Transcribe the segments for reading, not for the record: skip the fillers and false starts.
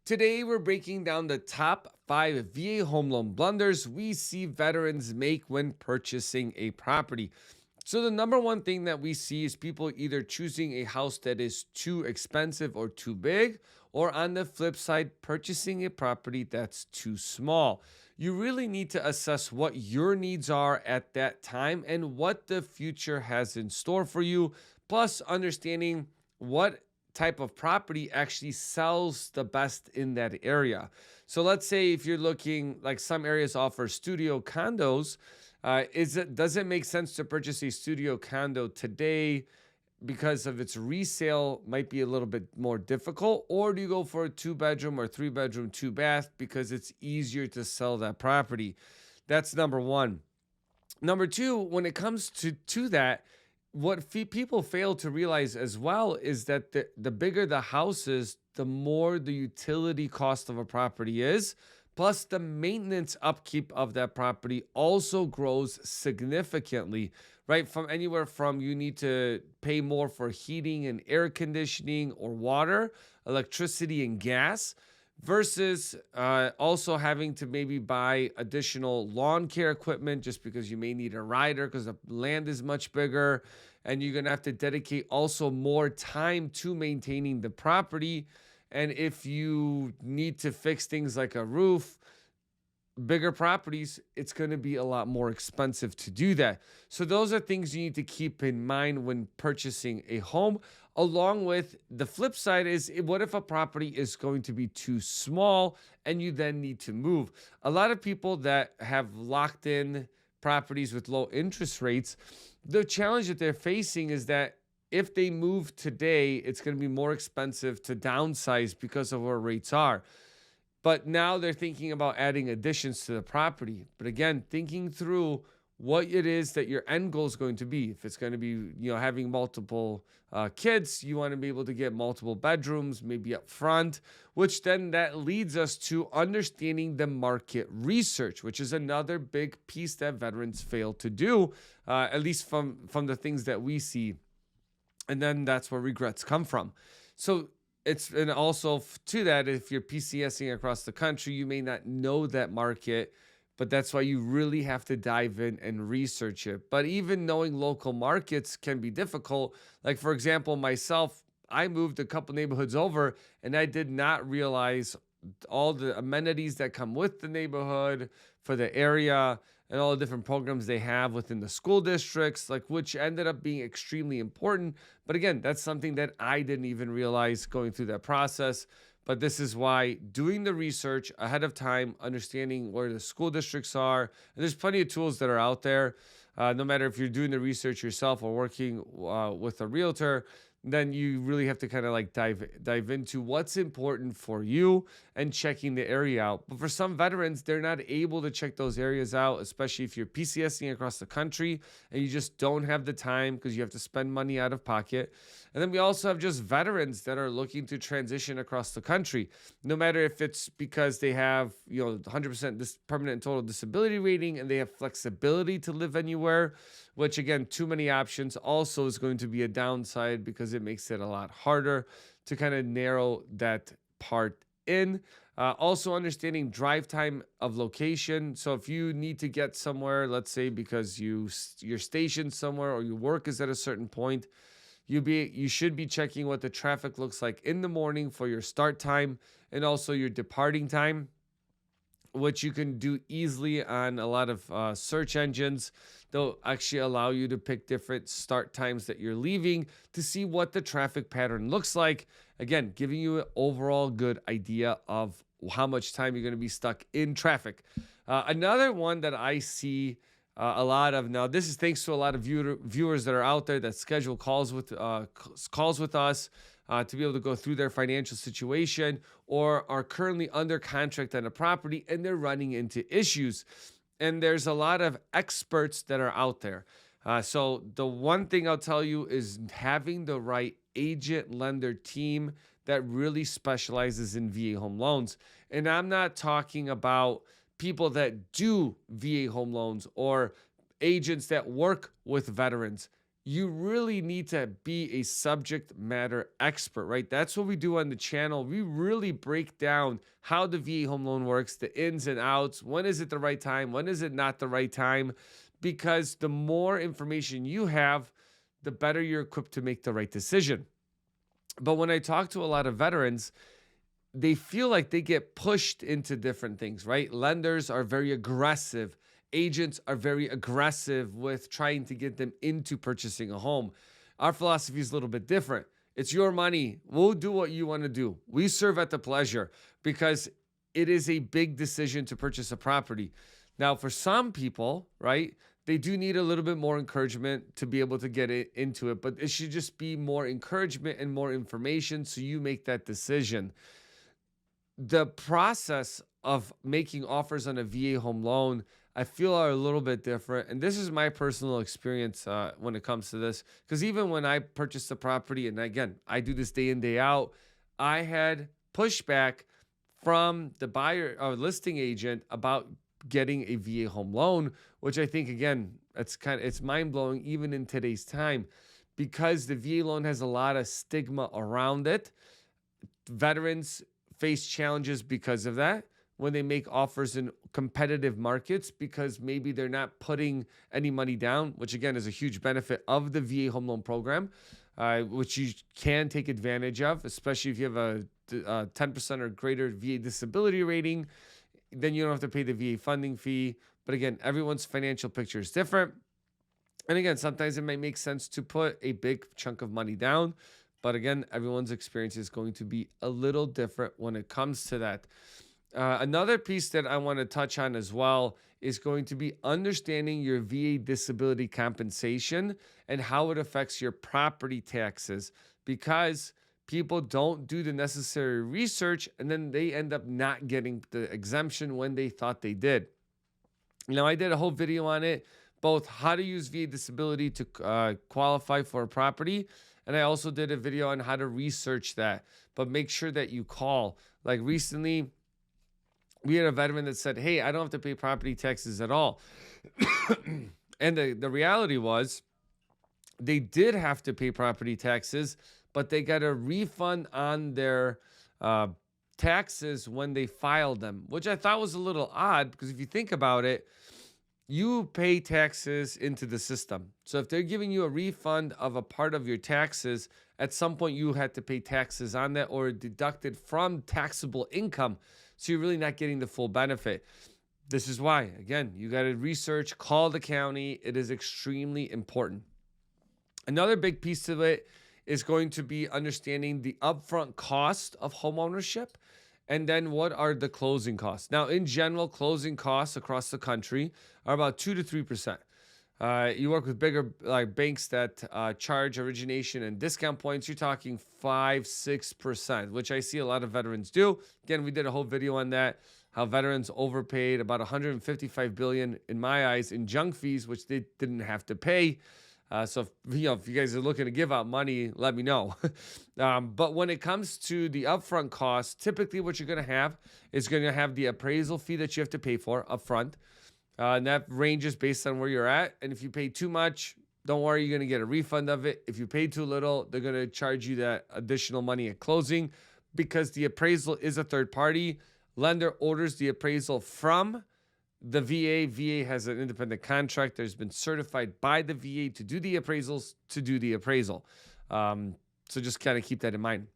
Today, we're breaking down the top 5 VA home loan blunders we see veterans make when purchasing a property. So, the number one thing that we see is people either choosing a house that is too expensive or too big, or on the flip side, purchasing a property that's too small. You really need to assess what your needs are at that time and what the future has in store for you, plus understanding what type of property actually sells the best in that area. So let's say if you're looking, like some areas offer studio condos, does it make sense to purchase a studio condo today because of its resale might be a little bit more difficult, or do you go for a 2 bedroom or 3 bedroom 2 bath because it's easier to sell that property? That's number one. Number two, when it comes to that, what people fail to realize as well is that the bigger the house is, the more the utility cost of a property is. Plus, the maintenance upkeep of that property also grows significantly, right? From anywhere from you need to pay more for heating and air conditioning or water, electricity and gas, versus also having to maybe buy additional lawn care equipment just because you may need a rider because the land is much bigger, and you're going to have to dedicate also more time to maintaining the property. And if you need to fix things like a roof, bigger properties, it's going to be a lot more expensive to do that. So those are things you need to keep in mind when purchasing a home. Along with the flip side is, what if a property is going to be too small and you then need to move? A lot of people that have locked in properties with low interest rates, the challenge that they're facing is that if they move today, it's going to be more expensive to downsize because of where rates are. But now they're thinking about adding additions to the property. But again, thinking through what it is that your end goal is going to be. If it's going to be, having multiple kids, you want to be able to get multiple bedrooms, maybe up front, which then that leads us to understanding the market research, which is another big piece that veterans fail to do, at least from the things that we see. And then that's where regrets come from. So and also to that, if you're PCS-ing across the country, you may not know that market, but that's why you really have to dive in and research it. But even knowing local markets can be difficult. Like, for example, myself, I moved a couple neighborhoods over and I did not realize all the amenities that come with the neighborhood for the area and all the different programs they have within the school districts, like, which ended up being extremely important. But again, that's something that I didn't even realize going through that process. But this is why doing the research ahead of time, understanding where the school districts are, and there's plenty of tools that are out there. No matter if you're doing the research yourself or working with a realtor, then you really have to kind of like dive into what's important for you and checking the area out. But for some veterans, they're not able to check those areas out, especially if you're PCSing across the country and you just don't have the time because you have to spend money out of pocket. And then we also have just veterans that are looking to transition across the country, no matter if it's because they have, 100% this permanent and total disability rating and they have flexibility to live anywhere, which again, too many options also is going to be a downside because it makes it a lot harder to kind of narrow that part in. Also understanding drive time of location. So if you need to get somewhere, let's say because you're stationed somewhere or your work is at a certain point, you should be checking what the traffic looks like in the morning for your start time and also your departing time, which you can do easily on a lot of search engines. They'll actually allow you to pick different start times that you're leaving to see what the traffic pattern looks like. Again, giving you an overall good idea of how much time you're going to be stuck in traffic. Another one that I see a lot of now, this is thanks to a lot of viewers that are out there that schedule calls with us to be able to go through their financial situation or are currently under contract on a property and they're running into issues. And there's a lot of experts that are out there. So the one thing I'll tell you is having the right agent lender team that really specializes in VA home loans. And I'm not talking about people that do VA home loans or agents that work with veterans. you really need to be a subject matter expert, right? That's what we do on the channel. We really break down how the VA home loan works, the ins and outs. When is it the right time? When is it not the right time? Because the more information you have, the better you're equipped to make the right decision. But when I talk to a lot of veterans, they feel like they get pushed into different things, right? Lenders are very aggressive. Agents are very aggressive with trying to get them into purchasing a home. Our philosophy is a little bit different. It's your money. We'll do what you want to do. We serve at the pleasure because it is a big decision to purchase a property. Now, for some people, right, they do need a little bit more encouragement to be able to get into it, but it should just be more encouragement and more information so you make that decision. The process of making offers on a VA home loan, I feel, are a little bit different. And this is my personal experience when it comes to this. Because even when I purchased the property, and again, I do this day in, day out, I had pushback from the buyer or listing agent about getting a VA home loan, which I think, again, it's mind-blowing even in today's time, because the VA loan has a lot of stigma around it. Veterans face challenges because of that when they make offers in competitive markets, because maybe they're not putting any money down, which again is a huge benefit of the VA home loan program, which you can take advantage of, especially if you have a 10% or greater VA disability rating. Then you don't have to pay the VA funding fee. But again, everyone's financial picture is different. And again, sometimes it might make sense to put a big chunk of money down. But again, everyone's experience is going to be a little different when it comes to that. Another piece that I want to touch on as well is going to be understanding your VA disability compensation and how it affects your property taxes, because people don't do the necessary research and then they end up not getting the exemption when they thought they did. Now, I did a whole video on it, both how to use VA disability to qualify for a property, and I also did a video on how to research that. But make sure that you call. Like recently, we had a veteran that said, hey, I don't have to pay property taxes at all. And the reality was they did have to pay property taxes, but they got a refund on their taxes when they filed them, which I thought was a little odd, because if you think about it, you pay taxes into the system. So if they're giving you a refund of a part of your taxes, at some point you had to pay taxes on that or deducted from taxable income. So you're really not getting the full benefit. This is why, again, you got to research, call the county. It is extremely important. Another big piece of it is going to be understanding the upfront cost of homeownership, and then what are the closing costs. Now, in general, closing costs across the country are about 2 to 3%. You work with bigger banks that charge origination and discount points, you're talking 5-6%, which I see a lot of veterans do. Again, we did a whole video on that, how veterans overpaid about $155 billion, in my eyes, in junk fees, which they didn't have to pay. So if you guys are looking to give out money, let me know. But when it comes to the upfront costs, typically what you're going to have is going to have the appraisal fee that you have to pay for upfront. And that ranges based on where you're at. And if you pay too much, don't worry, you're going to get a refund of it. If you pay too little, they're going to charge you that additional money at closing, because the appraisal is a third party. Lender orders the appraisal from the VA. VA has an independent contractor has been certified by the VA to do the appraisals, to do the appraisal. So just kind of keep that in mind.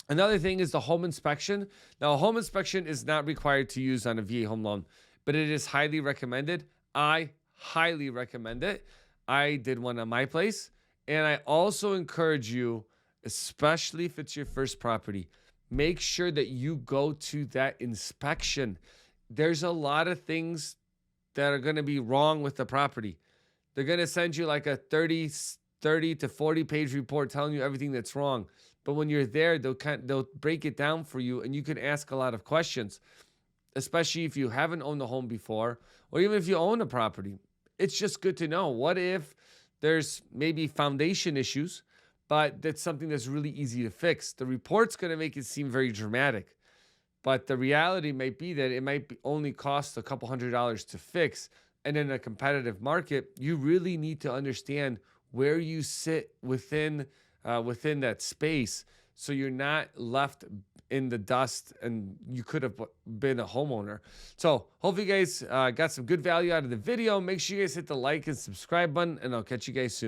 Another thing is the home inspection. Now, a home inspection is not required to use on a VA home loan, but it is highly recommended. I highly recommend it. I did one on my place, and I also encourage you, especially if it's your first property, make sure that you go to that inspection. There's a lot of things that are going to be wrong with the property. They're going to send you like a 30 to 40 page report telling you everything that's wrong. But when you're there, they'll break it down for you, and you can ask a lot of questions, especially if you haven't owned a home before, or even if you own a property. It's just good to know. What if there's maybe foundation issues, but that's something that's really easy to fix? The report's going to make it seem very dramatic, but the reality might be that it might only cost a couple $100s to fix. And in a competitive market, you really need to understand where you sit within that space, so you're not left in the dust and you could have been a homeowner. So hopefully you guys got some good value out of the video. Make sure you guys hit the like and subscribe button, and I'll catch you guys soon.